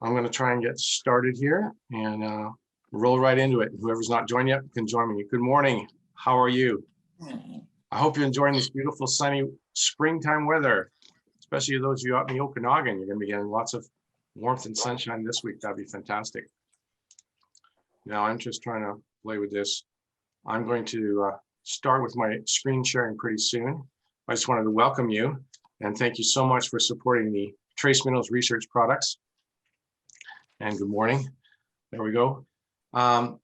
I'm going to try and get started here and roll right into it. Whoever's not joined yet can join me. Good morning. How are you? I hope you're enjoying this beautiful sunny springtime weather, especially those of you out in the Okanagan. You're going to be getting lots of warmth and sunshine this week. That'd be fantastic. Now I'm just trying to play with this. I'm going to start with my screen sharing pretty soon. I just wanted to welcome you and thank you so much for supporting the Trace Minerals Research products. And good morning. There we go. I'm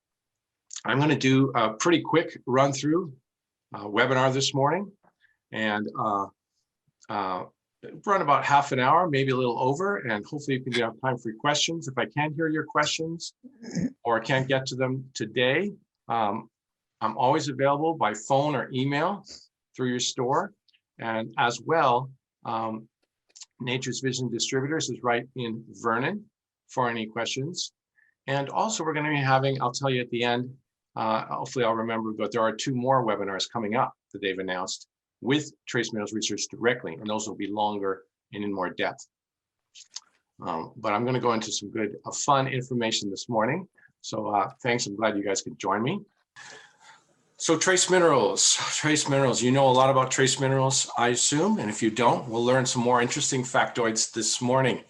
going to do a pretty quick run through webinar this morning and run about half an hour, maybe a little over, and hopefully you can have time for questions. If I can't hear your questions or I can't get to them today, I'm always available by phone or email through your store. And as well, Nature's Vision Distributors is right in Vernon for any questions. And also we're going to be having, I'll tell you at the end, hopefully I'll remember, but there are 2 more webinars coming up that they've announced with Trace Minerals Research directly, and those will be longer and in more depth. But I'm going to go into some good, fun information this morning. So thanks, I'm glad you guys could join me. So Trace Minerals, you know a lot about Trace Minerals, I assume, and if you don't, we'll learn some more interesting factoids this morning.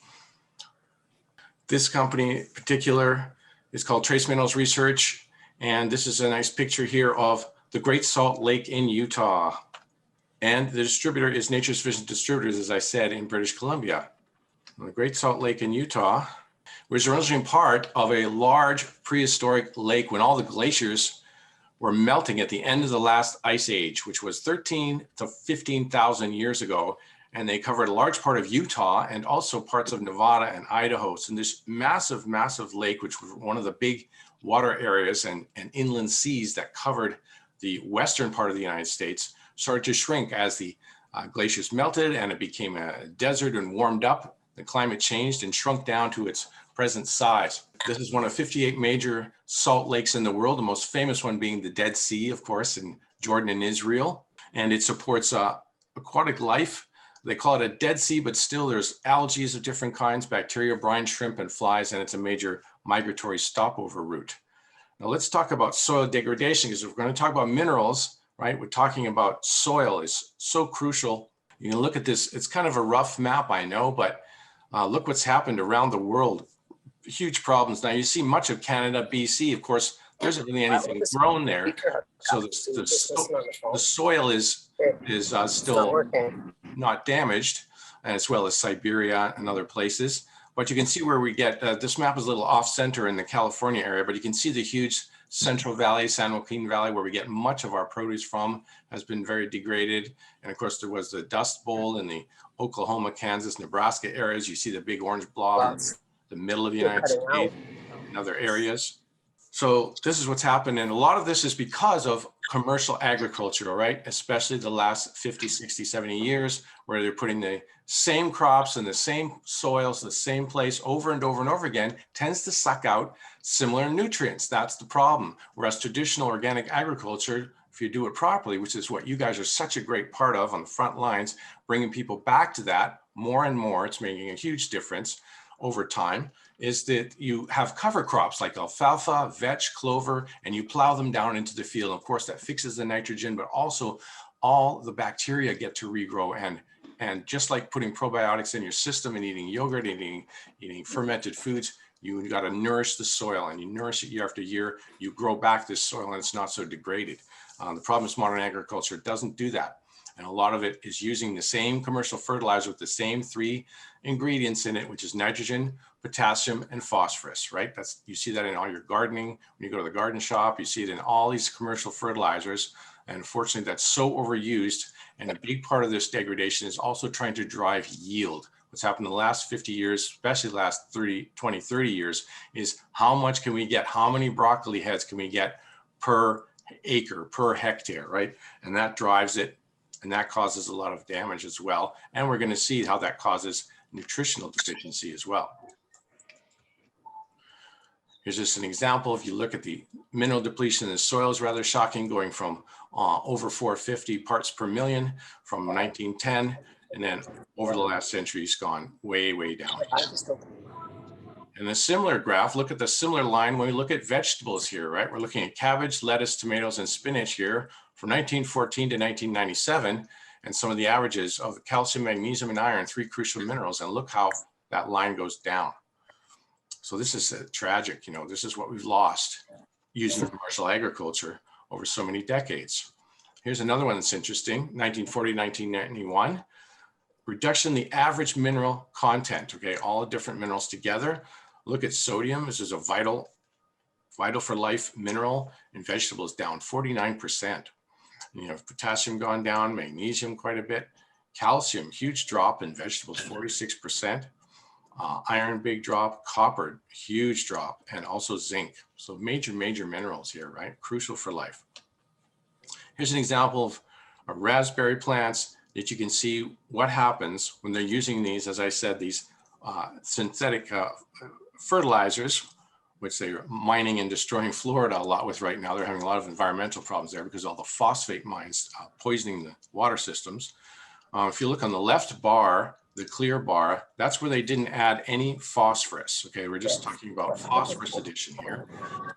This company in particular is called Trace Minerals Research, and this is a nice picture here of the Great Salt Lake in Utah. And the distributor is Nature's Vision Distributors, as I said, in British Columbia. And the Great Salt Lake in Utah was originally part of a large prehistoric lake when all the glaciers were melting at the end of the last ice age, which was 13 to 15,000 years ago. And they covered a large part of Utah and also parts of Nevada and Idaho. So this massive, massive lake, which was one of the big water areas and inland seas that covered the western part of the United States, started to shrink as the glaciers melted and it became a desert and warmed up. The climate changed and shrunk down to its present size. This is one of 58 major salt lakes in the world, the most famous one being the Dead Sea, of course, in Jordan and Israel. And it supports aquatic life. They call it a Dead Sea, but still there's algae of different kinds, bacteria, brine, shrimp, and flies, and it's a major migratory stopover route. Now let's talk about soil degradation, because if we're going to talk about minerals, right, we're talking about soil is so crucial. You can look at this, it's kind of a rough map, I know, but look what's happened around the world. Huge problems. Now you see much of Canada, BC, of course, there isn't really anything grown there. So the soil is still not damaged, as well as Siberia and other places. But you can see where we get, this map is a little off center in the California area, but you can see the huge Central Valley, San Joaquin Valley, where we get much of our produce from, has been very degraded. And of course, there was the Dust Bowl in the Oklahoma, Kansas, Nebraska areas. You see the big orange blob in the middle of the United States and other areas. So this is what's happened. And a lot of this is because of commercial agriculture, all right? Especially the last 50, 60, 70 years, where they're putting the same crops in the same soils, the same place over and over and over again, tends to suck out similar nutrients. That's the problem. Whereas traditional organic agriculture, if you do it properly, which is what you guys are such a great part of on the front lines, bringing people back to that more and more, it's making a huge difference over time, is that you have cover crops like alfalfa, vetch, clover, and you plow them down into the field. Of course, that fixes the nitrogen, but also all the bacteria get to regrow. And just like putting probiotics in your system and eating yogurt, eating fermented foods, you got to nourish the soil, and you nourish it year after year. You grow back this soil and it's not so degraded. The problem is modern agriculture doesn't do that. And a lot of it is using the same commercial fertilizer with the same 3 ingredients in it, which is nitrogen, potassium, and phosphorus, right? You see that in all your gardening. When you go to the garden shop, you see it in all these commercial fertilizers. And unfortunately, that's so overused. And a big part of this degradation is also trying to drive yield. What's happened in the last 50 years, especially the last 20, 30 years, is how much can we get? How many broccoli heads can we get per acre, per hectare, right? And that drives it. And that causes a lot of damage as well. And we're going to see how that causes nutritional deficiency as well. Here's just an example. If you look at the mineral depletion in the soil, is rather shocking, going from over 450 parts per million from 1910, and then over the last century, it's gone way, way down. And a similar graph, look at the similar line when we look at vegetables here, right? We're looking at cabbage, lettuce, tomatoes, and spinach here from 1914 to 1997, and some of the averages of calcium, magnesium, and iron, 3 crucial minerals. And look how that line goes down. So this is tragic, you know, this is what we've lost using commercial agriculture over so many decades. Here's another one that's interesting, 1940, 1991. Reduction in the average mineral content, okay, all the different minerals together. Look at sodium, this is a vital for life mineral in vegetables, down 49%. You know, potassium gone down, magnesium quite a bit, calcium, huge drop in vegetables, 46%, iron, big drop, copper, huge drop, and also zinc. So major minerals here, right? Crucial for life. Here's an example of raspberry plants that you can see what happens when they're using these, as I said, these synthetic fertilizers, which they're mining and destroying Florida a lot with right now. They're having a lot of environmental problems there because all the phosphate mines poisoning the water systems. If you look on the left bar, the clear bar, that's where they didn't add any phosphorus. Okay, we're just talking about phosphorus addition here.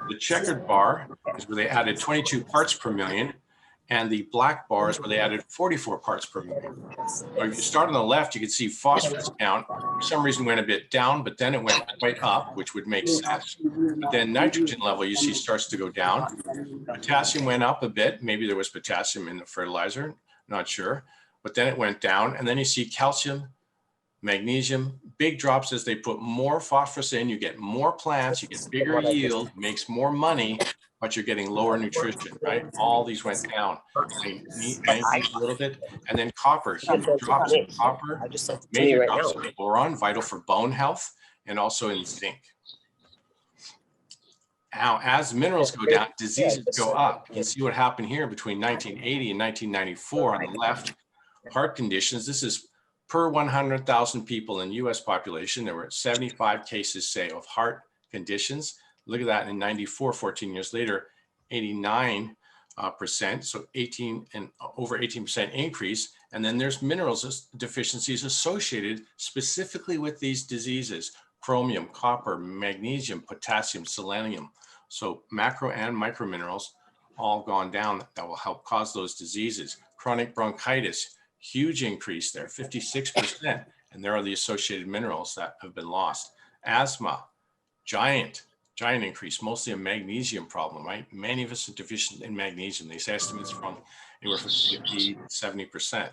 The checkered bar is where they added 22 parts per million. And the black bar is where they added 44 parts per million. So if you start on the left, you can see phosphorus count for some reason went a bit down, but then it went quite up, which would make sense. But then nitrogen level you see starts to go down. Potassium went up a bit. Maybe there was potassium in the fertilizer, not sure. But then it went down. And then you see calcium, magnesium, big drops as they put more phosphorus in. You get more plants, you get bigger yield, makes more money, but you're getting lower nutrition, right? All these went down. They increased a little bit. And then copper, huge drops in copper, major drops in boron, vital for bone health, and also in zinc. Now, as minerals go down, diseases go up. You can see what happened here between 1980 and 1994 on the left. Heart conditions, this is per 100,000 people in US population, there were 75 cases, say, of heart conditions. Look at that in 94, 14 years later, 89%, so over 18% increase. And then there's minerals deficiencies associated specifically with these diseases: chromium, copper, magnesium, potassium, selenium. So macro and micro minerals all gone down that will help cause those diseases. Chronic bronchitis, huge increase there, 56%. And there are the associated minerals that have been lost. Asthma, giant increase, mostly a magnesium problem, right? Many of us are deficient in magnesium. These estimates from anywhere from 50 to 70%.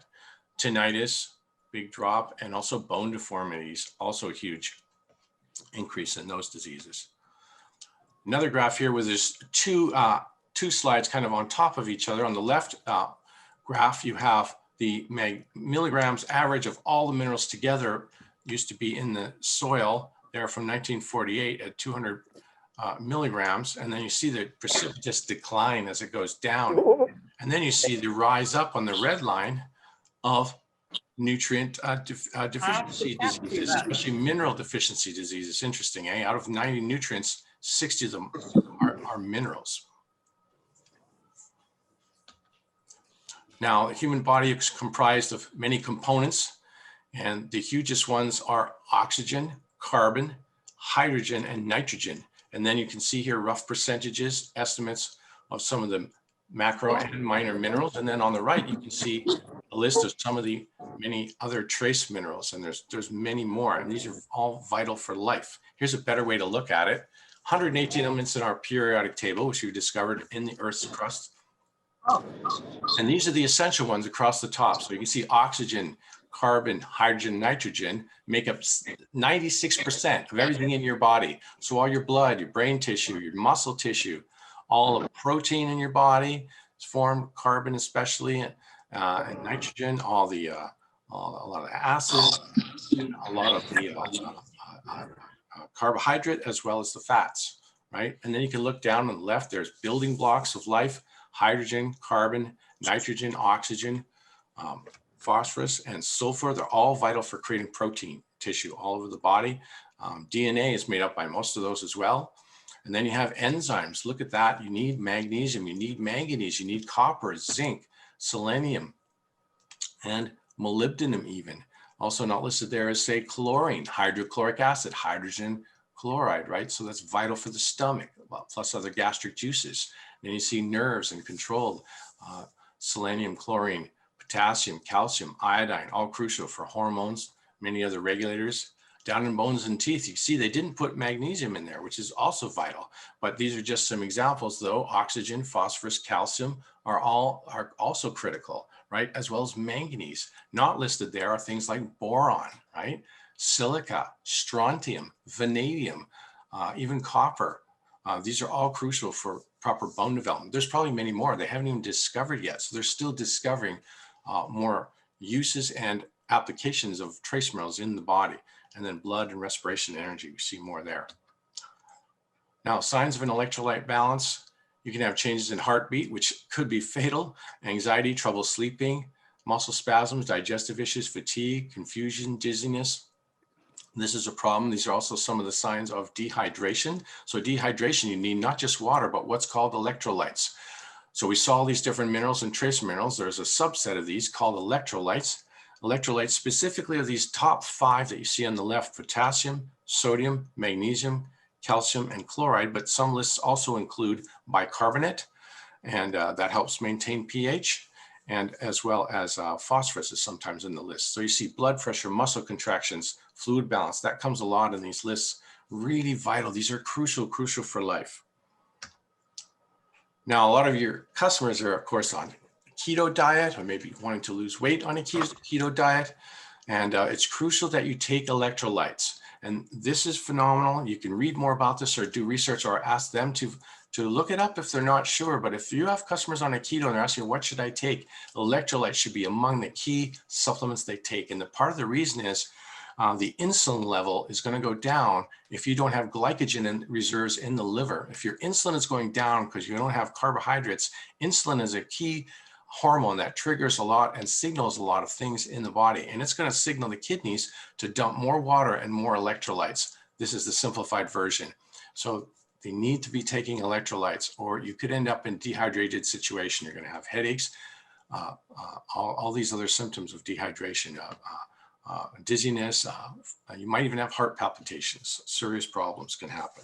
Tinnitus, big drop, and also bone deformities, also a huge increase in those diseases. Another graph here where there's two slides kind of on top of each other. On the left graph, you have the milligrams average of all the minerals together used to be in the soil there from 1948 at 200 milligrams. And then you see the precipitous decline as it goes down. And then you see the rise up on the red line of nutrient deficiency diseases, especially mineral deficiency diseases. Interesting, eh? Out of 90 nutrients, 60 of them are minerals. Now, the human body is comprised of many components, and the hugest ones are oxygen, carbon, hydrogen, and nitrogen. And then you can see here rough percentages, estimates of some of the macro and minor minerals. And then on the right, you can see a list of some of the many other trace minerals, and there's many more, and these are all vital for life. Here's a better way to look at it. 118 elements in our periodic table, which we discovered in the Earth's crust. And these are the essential ones across the top. So you can see oxygen, carbon, hydrogen, nitrogen make up 96% of everything in your body. So all your blood, your brain tissue, your muscle tissue, all the protein in your body is formed, carbon especially, and nitrogen, a lot of acids, a lot of the carbohydrate, as well as the fats, right? And then you can look down on the left, there's building blocks of life: hydrogen, carbon, nitrogen, oxygen, phosphorus, and sulfur. They're all vital for creating protein tissue all over the body. DNA is made up by most of those as well. And then you have enzymes. Look at that. You need magnesium, you need manganese, you need copper, zinc, selenium, and molybdenum even. Also not listed there is, say, chlorine, hydrochloric acid, hydrogen, chloride, right? So that's vital for the stomach, well, plus other gastric juices. Then you see nerves and control, selenium, chlorine, potassium, calcium, iodine, all crucial for hormones, many other regulators. Down in bones and teeth, you see they didn't put magnesium in there, which is also vital. But these are just some examples, though. Oxygen, phosphorus, calcium are also critical, right? As well as manganese. Not listed there are things like boron, right? Silica, strontium, vanadium, even copper. These are all crucial for proper bone development. There's probably many more they haven't even discovered yet. So they're still discovering more uses and applications of trace minerals in the body. And then blood and respiration energy, we see more there. Now, signs of an electrolyte balance. You can have changes in heartbeat, which could be fatal, anxiety, trouble sleeping, muscle spasms, digestive issues, fatigue, confusion, dizziness. This is a problem. These are also some of the signs of dehydration. So dehydration, you need not just water, but what's called electrolytes. So we saw these different minerals and trace minerals. There's a subset of these called electrolytes. Electrolytes specifically are these top 5 that you see on the left: potassium, sodium, magnesium, calcium, and chloride. But some lists also include bicarbonate, and that helps maintain pH, and as well as phosphorus is sometimes in the list. So you see blood pressure, muscle contractions, fluid balance. That comes a lot in these lists. Really vital. These are crucial for life. Now, a lot of your customers are, of course, on keto diet, or maybe wanting to lose weight on a keto diet. And it's crucial that you take electrolytes. And this is phenomenal. You can read more about this or do research or ask them to look it up if they're not sure. But if you have customers on a keto and they're asking, what should I take? Electrolytes should be among the key supplements they take. And the part of the reason is the insulin level is going to go down if you don't have glycogen in reserves in the liver. If your insulin is going down because you don't have carbohydrates, insulin is a key hormone that triggers a lot and signals a lot of things in the body. And it's going to signal the kidneys to dump more water and more electrolytes. This is the simplified version. So they need to be taking electrolytes, or you could end up in dehydrated situation. You're going to have headaches, all these other symptoms of dehydration, dizziness. You might even have heart palpitations. Serious problems can happen.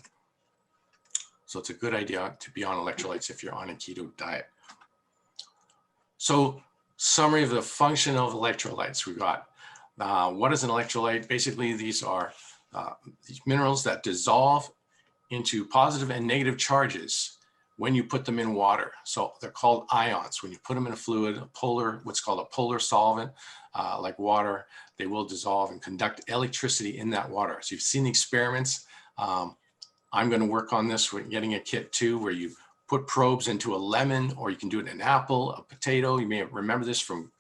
So it's a good idea to be on electrolytes if you're on a keto diet. So summary of the function of electrolytes. We've got what is an electrolyte? Basically, these are these minerals that dissolve into positive and negative charges when you put them in water. So they're called ions. When you put them in a fluid, what's called a polar solvent, like water, they will dissolve and conduct electricity in that water. So you've seen the experiments. I'm going to work on this with getting a kit too, where you put probes into a lemon, or you can do it in an apple, a potato. You may remember this from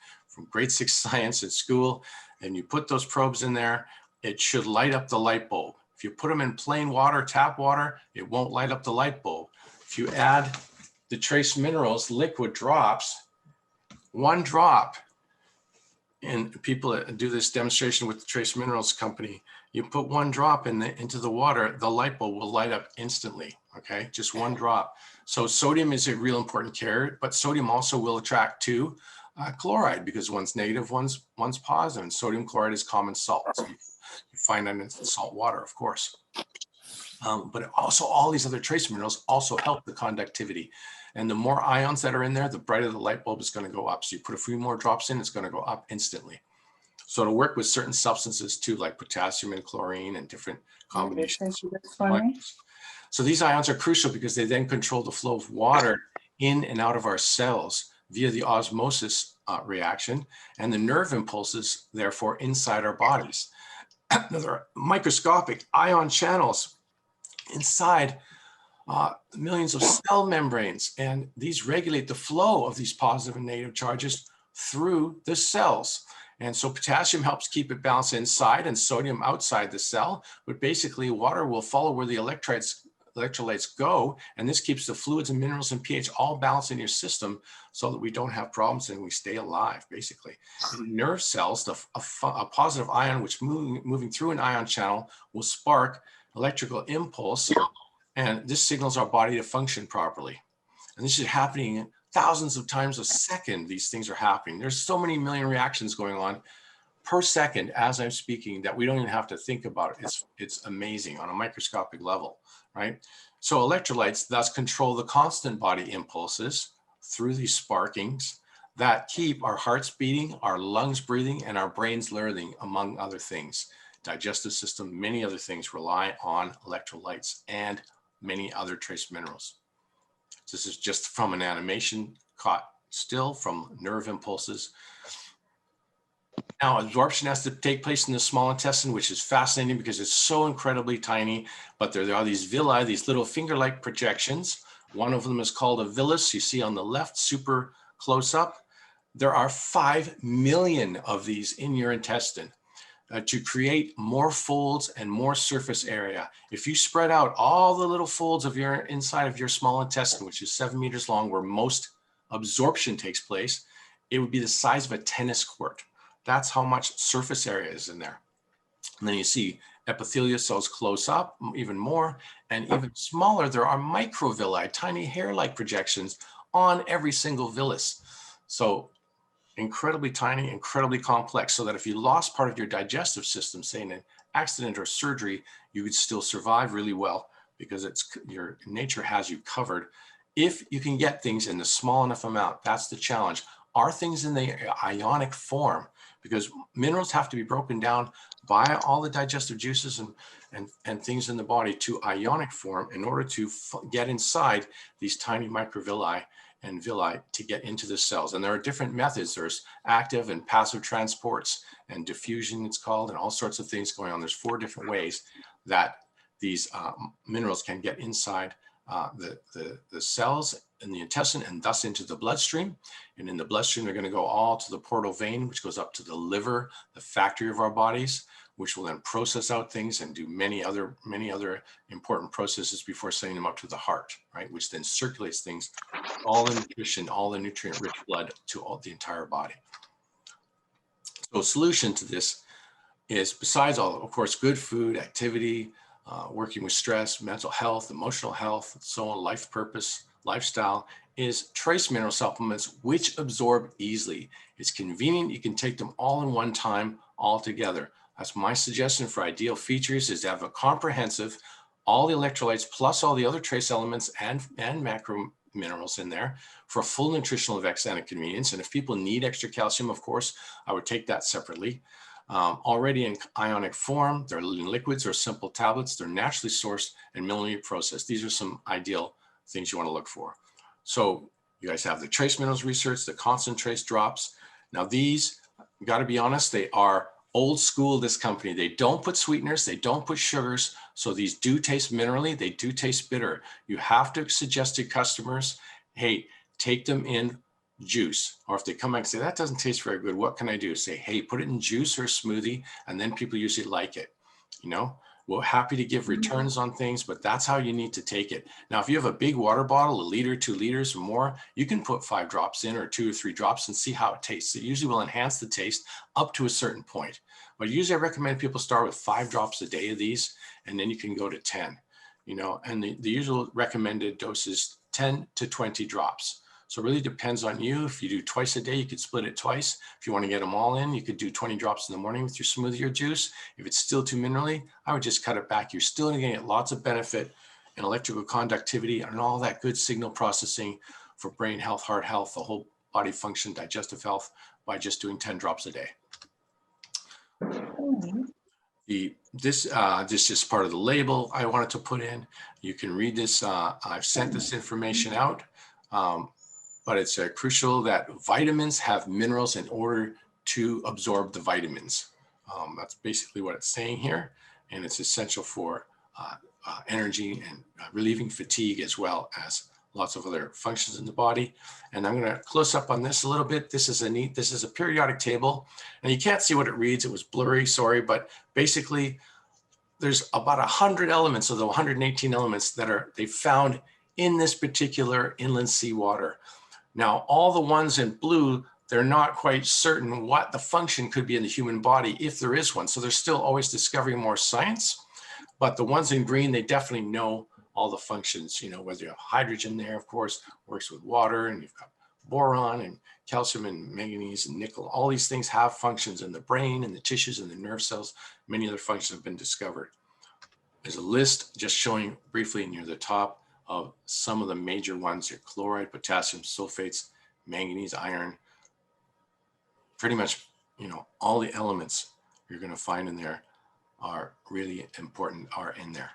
grade 6 science at school. And you put those probes in there, it should light up the light bulb. If you put them in plain water, tap water, it won't light up the light bulb. If you add the trace minerals liquid drops, 1 drop, and people that do this demonstration with the Trace Minerals company, you put 1 drop into the water, the light bulb will light up instantly, okay? Just 1 drop. So sodium is a real important carrier, but sodium also will attract to chloride, because one's negative, one's positive, and sodium chloride is common salt. So you find that in salt water, of course. But also all these other trace minerals also help the conductivity. And the more ions that are in there, the brighter the light bulb is going to go up. So you put a few more drops in, it's going to go up instantly. So it'll work with certain substances too, like potassium and chlorine and different combinations. So these ions are crucial because they then control the flow of water in and out of our cells via the osmosis reaction, and the nerve impulses, therefore, inside our bodies. There are microscopic ion channels inside millions of cell membranes, and these regulate the flow of these positive and negative charges through the cells. And so potassium helps keep it balanced inside and sodium outside the cell, but basically water will follow where the electrolytes go, and this keeps the fluids and minerals and pH all balanced in your system so that we don't have problems and we stay alive, basically. In nerve cells, a positive ion which moving through an ion channel will spark electrical impulse, and this signals our body to function properly. And this is happening thousands of times a second. These things are happening. There's so many million reactions going on per second as I'm speaking that we don't even have to think about it. It's amazing on a microscopic level, right? So electrolytes thus control the constant body impulses through these sparkings that keep our hearts beating, our lungs breathing, and our brains learning, among other things. Digestive system, many other things rely on electrolytes and many other trace minerals. This is just from an animation caught still from nerve impulses. Now, absorption has to take place in the small intestine, which is fascinating because it's so incredibly tiny, but there are these villi, these little finger-like projections. One of them is called a villus. You see on the left, super close up. There are 5 million of these in your intestine to create more folds and more surface area. If you spread out all the little folds of your inside of your small intestine, which is 7 meters long, where most absorption takes place, it would be the size of a tennis court. That's how much surface area is in there. And then you see epithelial cells close up even more, and even smaller, there are microvilli, tiny hair-like projections on every single villus. So incredibly tiny, incredibly complex, so that if you lost part of your digestive system, say in an accident or surgery, you would still survive really well because your nature has you covered. If you can get things in the small enough amount, that's the challenge. Are things in the ionic form? Because minerals have to be broken down by all the digestive juices and things in the body to ionic form in order to get inside these tiny microvilli and villi to get into the cells. And there are different methods. There's active and passive transports and diffusion, it's called, and all sorts of things going on. There's 4 different ways that these minerals can get inside the cells in the intestine and thus into the bloodstream. And in the bloodstream, they're going to go all to the portal vein, which goes up to the liver, the factory of our bodies, which will then process out things and do many other important processes before sending them up to the heart, right? Which then circulates things, all the nutrition, all the nutrient-rich blood to the entire body. So a solution to this is, besides all, of course, good food, activity, working with stress, mental health, emotional health, so on, life purpose, lifestyle, is trace mineral supplements which absorb easily. It's convenient. You can take them all in one time, all together. That's my suggestion for ideal features, is to have a comprehensive, all the electrolytes plus all the other trace elements and macro minerals in there for full nutritional effects and convenience. And if people need extra calcium, of course, I would take that separately. Already in ionic form, they're in liquids or simple tablets. They're naturally sourced and minimally processed. These are some ideal things you want to look for. So you guys have the Trace Minerals Research, the ConcenTrace drops. Now these, you got to be honest, they are old school, this company. They don't put sweeteners, they don't put sugars. So these do taste minerally, they do taste bitter. You have to suggest to customers, hey, take them in juice. Or if they come back and say, that doesn't taste very good, what can I do? Say, hey, put it in juice or smoothie, and then people usually like it. You know, we're happy to give returns on things, but that's how you need to take it. Now, if you have a big water bottle, 1 liter, 2 liters or more, you can put 5 drops in or 2 or 3 drops and see how it tastes. It usually will enhance the taste up to a certain point. But usually I recommend people start with 5 drops a day of these, and then you can go to 10, you know, and the usual recommended dose is 10 to 20 drops. So it really depends on you. If you do twice a day, you could split it twice. If you want to get them all in, you could do 20 drops in the morning with your smoothie or juice. If it's still too minerally, I would just cut it back. You're still going to get lots of benefit in electrical conductivity and all that good signal processing for brain health, heart health, the whole body function, digestive health by just doing 10 drops a day. This is part of the label I wanted to put in. You can read this. I've sent this information out. But it's crucial that vitamins have minerals in order to absorb the vitamins. That's basically what it's saying here. And it's essential for energy and relieving fatigue, as well as lots of other functions in the body. And I'm going to close up on this a little bit. This is a periodic table. And you can't see what it reads. It was blurry, sorry. But basically, there's about 100 elements of the 118 elements that they found in this particular inland seawater. Now, all the ones in blue, they're not quite certain what the function could be in the human body, if there is one. So they're still always discovering more science. But the ones in green, they definitely know all the functions, you know, whether you have hydrogen there, of course, works with water, and you've got boron and calcium and manganese and nickel. All these things have functions in the brain and the tissues and the nerve cells. Many other functions have been discovered. There's a list just showing briefly near the top of some of the major ones here: chloride, potassium, sulfates, manganese, iron. Pretty much, you know, all the elements you're going to find in there are really important, are in there.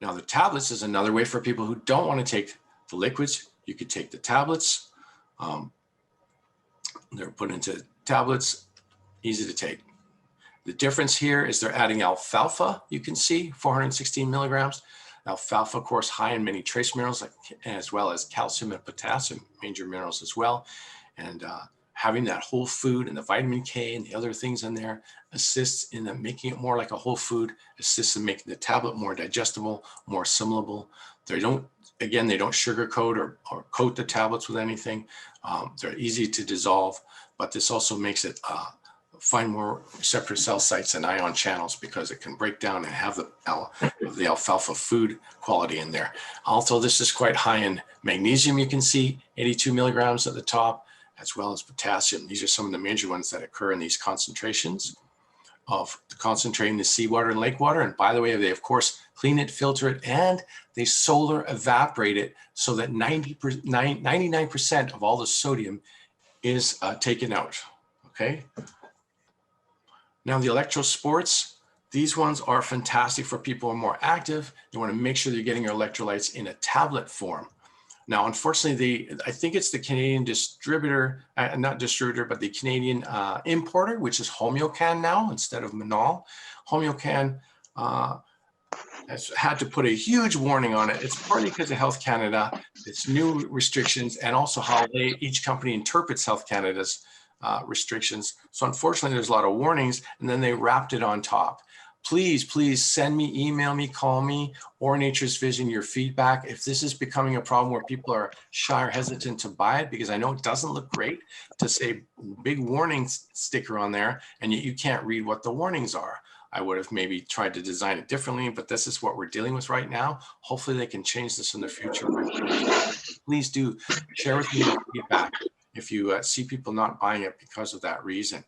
Now, the tablets is another way for people who don't want to take the liquids. You could take the tablets. They're put into tablets, easy to take. The difference here is they're adding alfalfa. You can see 416 milligrams. Alfalfa, of course, high in many trace minerals, as well as calcium and potassium, major minerals as well. And having that whole food and the vitamin K and the other things in there assists in making it more like a whole food, assists in making the tablet more digestible, more assimilable. They don't sugarcoat or coat the tablets with anything. They're easy to dissolve, but this also makes it find more receptor cell sites and ion channels because it can break down and have the alfalfa food quality in there. Also, this is quite high in magnesium. You can see 82 milligrams at the top, as well as potassium. These are some of the major ones that occur in these concentrations of concentrating the seawater and lake water. And by the way, they of course clean it, filter it, and they solar evaporate it so that 99% of all the sodium is taken out. Okay. Now the Electro-Sports, these ones are fantastic for people who are more active. You want to make sure that you're getting your electrolytes in a tablet form. Now, unfortunately, I think it's the Canadian distributor, not distributor, but the Canadian importer, which is Homeocan now instead of Manal. Homeocan has had to put a huge warning on it. It's partly because of Health Canada, its new restrictions, and also how each company interprets Health Canada's restrictions. So unfortunately, there's a lot of warnings, and then they wrapped it on top. Please send me, email me, call me, or Nature's Vision your feedback. If this is becoming a problem where people are shy or hesitant to buy it, because I know it doesn't look great to say big warning sticker on there, and yet you can't read what the warnings are. I would have maybe tried to design it differently, but this is what we're dealing with right now. Hopefully they can change this in the future. Please do share with me your feedback if you see people not buying it because of that reason.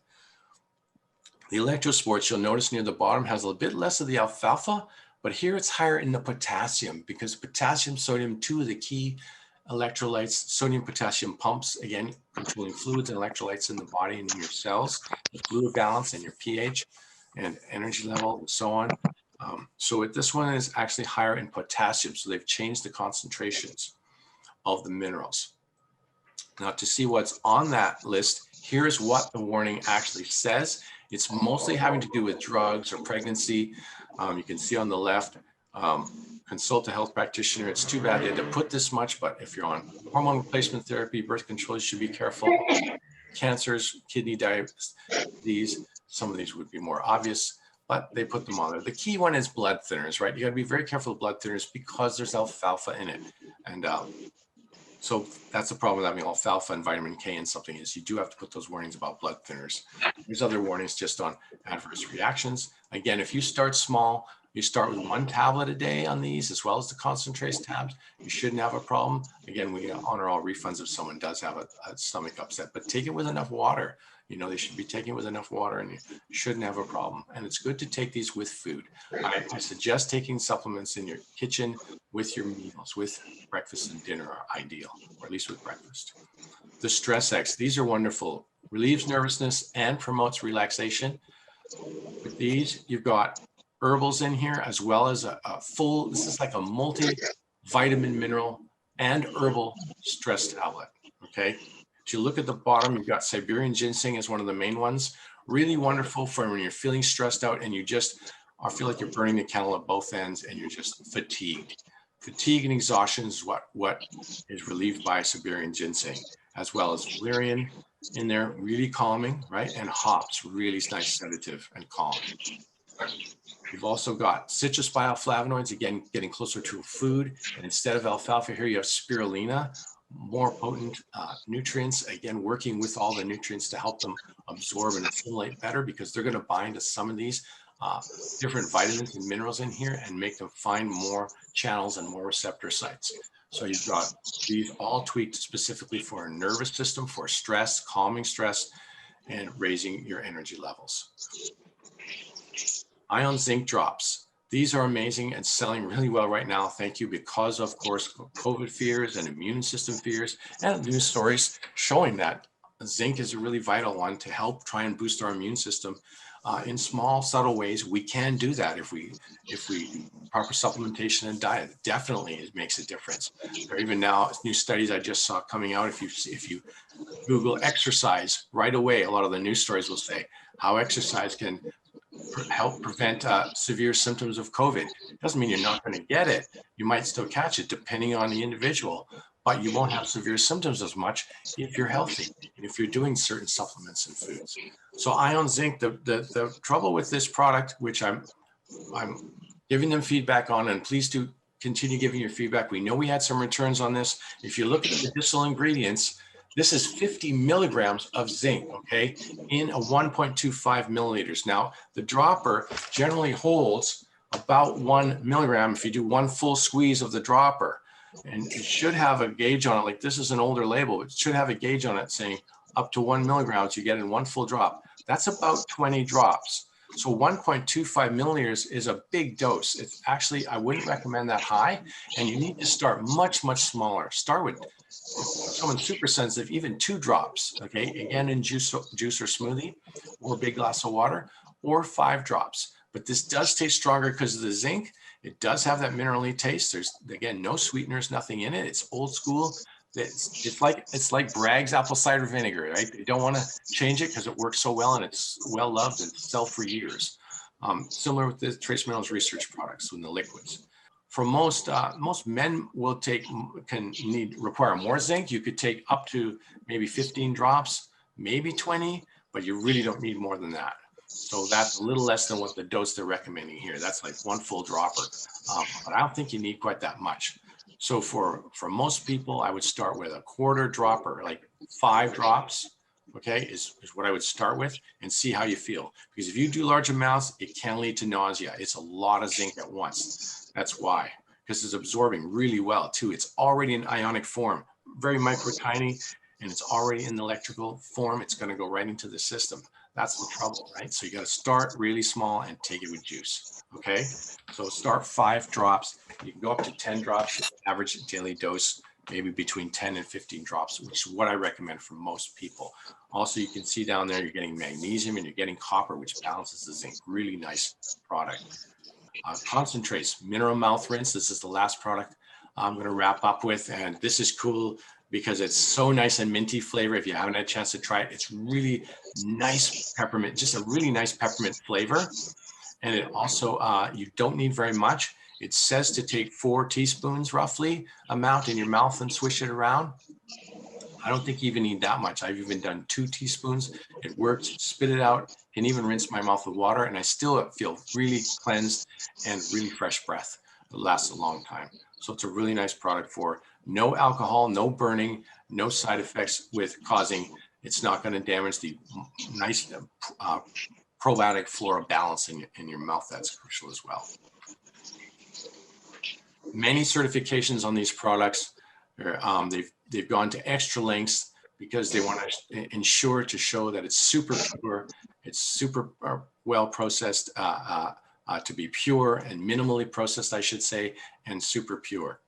The Electro-Sports, you'll notice near the bottom, has a bit less of the alfalfa, but here it's higher in the potassium because potassium, sodium, two of the key electrolytes, sodium, potassium pumps, again, controlling fluids and electrolytes in the body and in your cells, the fluid balance and your pH and energy level and so on. This one is actually higher in potassium. So they've changed the concentrations of the minerals. Now to see what's on that list, here's what the warning actually says. It's mostly having to do with drugs or pregnancy. You can see on the left, consult a health practitioner. It's too bad they had to put this much, but if you're on hormone replacement therapy, birth control, you should be careful. Cancers, kidney disease, some of these would be more obvious, but they put them on there. The key one is blood thinners, right? You got to be very careful with blood thinners because there's alfalfa in it. And so that's the problem with having alfalfa and vitamin K in something is you do have to put those warnings about blood thinners. There's other warnings just on adverse reactions. Again, if you start small, you start with 1 tablet a day on these, as well as the ConcenTrace tabs, you shouldn't have a problem. Again, we honor all refunds if someone does have a stomach upset, but take it with enough water. You know, they should be taking it with enough water and you shouldn't have a problem. And it's good to take these with food. I suggest taking supplements in your kitchen with your meals, with breakfast and dinner are ideal, or at least with breakfast. The Stress X, these are wonderful. Relieves nervousness and promotes relaxation. With these, you've got herbals in here, as well as a full, this is like a multi-vitamin, mineral, and herbal stress tablet, okay? If you look at the bottom, you've got Siberian ginseng as one of the main ones. Really wonderful for when you're feeling stressed out and you just feel like you're burning the candle at both ends and you're just fatigued. Fatigue and exhaustion is what is relieved by Siberian ginseng, as well as valerian in there, really calming, right? And hops, really nice sedative and calm. You've also got citrus bioflavonoids, again, getting closer to food. And instead of alfalfa here, you have spirulina, more potent nutrients, again, working with all the nutrients to help them absorb and assimilate better because they're going to bind to some of these different vitamins and minerals in here and make them find more channels and more receptor sites. So you've got these all tweaked specifically for a nervous system, for stress, calming stress, and raising your energy levels. Ion-Zinc drops. These are amazing and selling really well right now. Thank you, because of course, COVID fears and immune system fears and news stories showing that zinc is a really vital one to help try and boost our immune system in small, subtle ways. We can do that if we do proper supplementation and diet. Definitely, it makes a difference. There are even now new studies I just saw coming out. If you Google exercise right away, a lot of the news stories will say how exercise can help prevent severe symptoms of COVID. It doesn't mean you're not going to get it. You might still catch it depending on the individual, but you won't have severe symptoms as much if you're healthy and if you're doing certain supplements and foods. So Ion-Zinc, the trouble with this product, which I'm giving them feedback on, and please do continue giving your feedback. We know we had some returns on this. If you look at the medicinal ingredients, this is 50 milligrams of zinc, okay, in a 1.25 milliliters. Now, the dropper generally holds about 1 milligram if you do one full squeeze of the dropper. And it should have a gauge on it, like this is an older label, it should have a gauge on it saying up to 1 milligram you get in one full drop. That's about 20 drops. So 1.25 milliliters is a big dose. It's actually, I wouldn't recommend that high, and you need to start much, much smaller. Start with, if someone's super sensitive, even 2 drops, okay? Again, in juice or smoothie, or a big glass of water, or 5 drops. But this does taste stronger because of the zinc. It does have that minerally taste. There's, again, no sweeteners, nothing in it. It's old school. It's like Bragg's apple cider vinegar, right? They don't want to change it because it works so well and it's well loved and sell for years. Similar with the Trace Minerals Research products in the liquids. For most men require more zinc. You could take up to maybe 15 drops, maybe 20, but you really don't need more than that. So that's a little less than what the dose they're recommending here. That's like one full dropper, but I don't think you need quite that much. So for most people, I would start with a quarter dropper, like 5 drops, okay, is what I would start with, and see how you feel. Because if you do large amounts, it can lead to nausea. It's a lot of zinc at once. That's why, because it's absorbing really well too. It's already in ionic form, very micro tiny, and it's already in the electrical form. It's going to go right into the system. That's the trouble, right? So you got to start really small and take it with juice. Okay, so start 5 drops. You can go up to 10 drops, average daily dose, maybe between 10 and 15 drops, which is what I recommend for most people. Also, you can see down there, you're getting magnesium and you're getting copper, which balances the zinc. Really nice product. ConcenTrace Mineral Mouth Rinse. This is the last product I'm going to wrap up with. And this is cool because it's so nice and minty flavor. If you haven't had a chance to try it, it's really nice peppermint, just a really nice peppermint flavor. And it also, you don't need very much. It says to take 4 teaspoons roughly amount in your mouth and swish it around. I don't think you even need that much. I've even done 2 teaspoons. It works, spit it out, can even rinse my mouth with water, and I still feel really cleansed and really fresh breath. It lasts a long time. So it's a really nice product for no alcohol, no burning, no side effects with causing, it's not going to damage the nice probiotic flora balance in your mouth. That's crucial as well. Many certifications on these products. They've gone to extra lengths because they want to ensure to show that it's super pure, it's super well processed to be pure, and minimally processed, I should say, and super pure.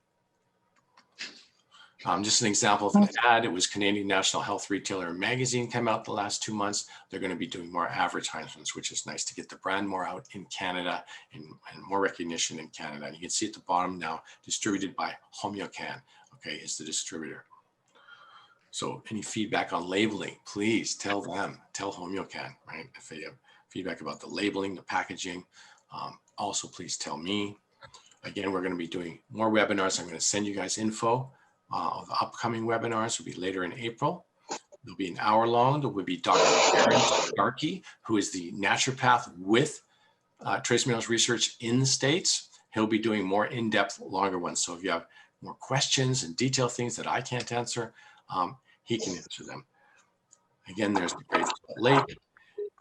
Just an example of an ad. It was Canadian National Health Retailer magazine came out the last 2 months. They're going to be doing more advertisements, which is nice to get the brand more out in Canada and more recognition in Canada. And you can see at the bottom now, distributed by Homeocan, okay, is the distributor. So any feedback on labeling, please tell them, tell Homeocan, right? If they have feedback about the labeling, the packaging, also please tell me. Again, we're going to be doing more webinars. I'm going to send you guys info. Of the upcoming webinars will be later in April. They'll be an hour long. There will be Dr. Aaron Starkey, who is the naturopath with Trace Minerals Research in the States. He'll be doing more in-depth, longer ones. So if you have more questions and detailed things that I can't answer, he can answer them. Again, there's the Great Salt Lake.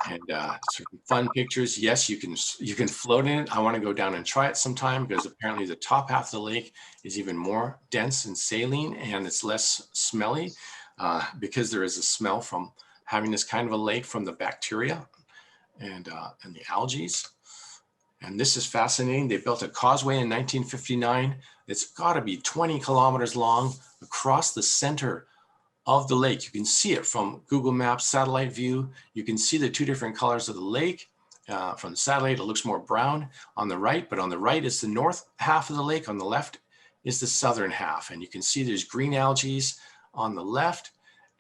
And some fun pictures. Yes, you can float in it. I want to go down and try it sometime because apparently the top half of the lake is even more dense and saline, and it's less smelly because there is a smell from having this kind of a lake from the bacteria and the algae. And this is fascinating. They built a causeway in 1959. It's got to be 20 kilometers long across the center of the lake. You can see it from Google Maps satellite view. You can see the two different colors of the lake. From the satellite, it looks more brown on the right, but on the right is the north half of the lake. On the left is the southern half. And you can see there's green algae on the left,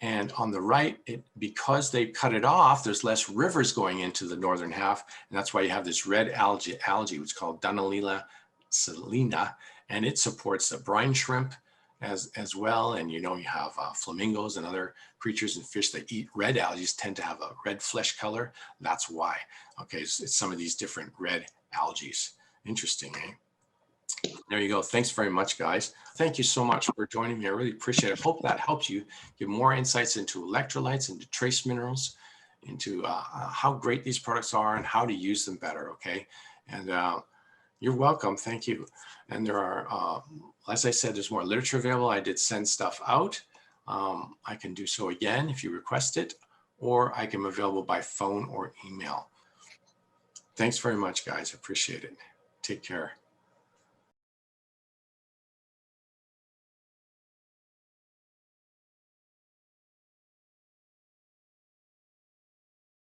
and on the right, because they cut it off, there's less rivers going into the northern half. And that's why you have this red algae which is called Dunaliella salina, and it supports the brine shrimp as well. And you have flamingos and other creatures and fish that eat red algae tend to have a red flesh color. That's why. Okay, it's some of these different red algae. Interesting, eh? There you go. Thanks very much, guys. Thank you so much for joining me. I really appreciate it. Hope that helps you give more insights into electrolytes, into trace minerals, into how great these products are and how to use them better. Okay, and you're welcome. Thank you. And there are, as I said, there's more literature available. I did send stuff out. I can do so again if you request it, or I can be available by phone or email. Thanks very much, guys. Appreciate it. Take care.